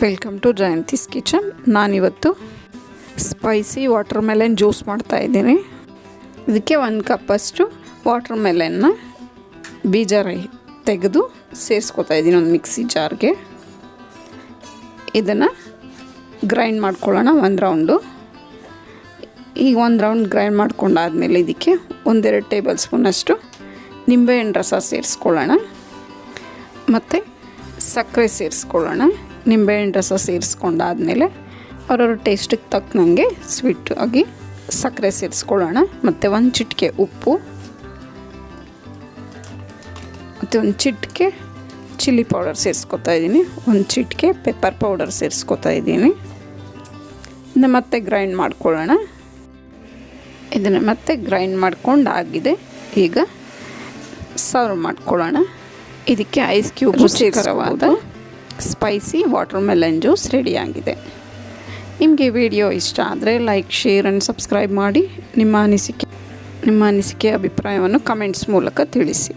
Welcome to Jayanti's kitchen. ನಾನಿವತ್ತು spicy watermelon juice ಮಾಡ್ತಾಯಿದ್ದೀನಿ. ಇದಕ್ಕೆ 1 ಕಪ್ಪಷ್ಟು ವಾಟರ್ ಮೆಲನ್ನ ಬೀಜ ತೆಗೆದು ಸೇರಿಸ್ಕೊತಾ ಇದ್ದೀನಿ ಒಂದು ಮಿಕ್ಸಿ ಜಾರ್ಗೆ. ಇದನ್ನು ಗ್ರೈಂಡ್ ಮಾಡ್ಕೊಳ್ಳೋಣ 1 ರೌಂಡು. ಈಗ 1 ರೌಂಡ್ ಗ್ರೈಂಡ್ ಮಾಡ್ಕೊಂಡಾದಮೇಲೆ ಇದಕ್ಕೆ 1-2 ಟೇಬಲ್ ಸ್ಪೂನಷ್ಟು ನಿಂಬೆಹಣ್ಣು ರಸ ಸೇರಿಸ್ಕೊಳ್ಳೋಣ ಮತ್ತು ಸಕ್ಕರೆ ಸೇರಿಸ್ಕೊಳ್ಳೋಣ. ನಿಂಬೆಹಣ್ಣು ರಸ ಸೇರಿಸ್ಕೊಂಡಾದಮೇಲೆ ಅವ್ರವ್ರ ಟೇಸ್ಟಿಗೆ ತಕ್ಕನಂಗೆ ಸ್ವೀಟ್ ಆಗಿ ಸಕ್ಕರೆ ಸೇರಿಸ್ಕೊಳ್ಳೋಣ ಮತ್ತು 1 ಚಿಟಿಕೆ ಉಪ್ಪು ಮತ್ತು 1 ಚಿಟಿಕೆ ಚಿಲ್ಲಿ ಪೌಡರ್ ಸೇರಿಸ್ಕೊತಾ ಇದ್ದೀನಿ. 1 ಚಿಟಿಕೆ ಪೆಪ್ಪರ್ ಪೌಡರ್ ಸೇರಿಸ್ಕೊತಾ ಇದ್ದೀನಿ. ಇದನ್ನು ಮತ್ತೆ ಗ್ರೈಂಡ್ ಮಾಡ್ಕೊಳ್ಳೋಣ. ಇದನ್ನು ಮತ್ತೆ ಗ್ರೈಂಡ್ ಮಾಡ್ಕೊಂಡಾಗಿದೆ. ಈಗ ಸರ್ವ್ ಮಾಡ್ಕೊಳ್ಳೋಣ. ಇದಕ್ಕೆ ಐಸ್ ಕ್ಯೂಬ್ ರುಚಿಕರವಾದ ಸ್ಪೈಸಿ ವಾಟರ್ ಮೆಲನ್ ಜ್ಯೂಸ್ ರೆಡಿಯಾಗಿದೆ. ನಿಮಗೆ ವಿಡಿಯೋ ಇಷ್ಟ ಆದರೆ ಲೈಕ್, ಶೇರ್ ಆ್ಯಂಡ್ ಸಬ್ಸ್ಕ್ರೈಬ್ ಮಾಡಿ. ನಿಮ್ಮ ಅನಿಸಿಕೆ ಅಭಿಪ್ರಾಯವನ್ನು ಕಮೆಂಟ್ಸ್ ಮೂಲಕ ತಿಳಿಸಿ.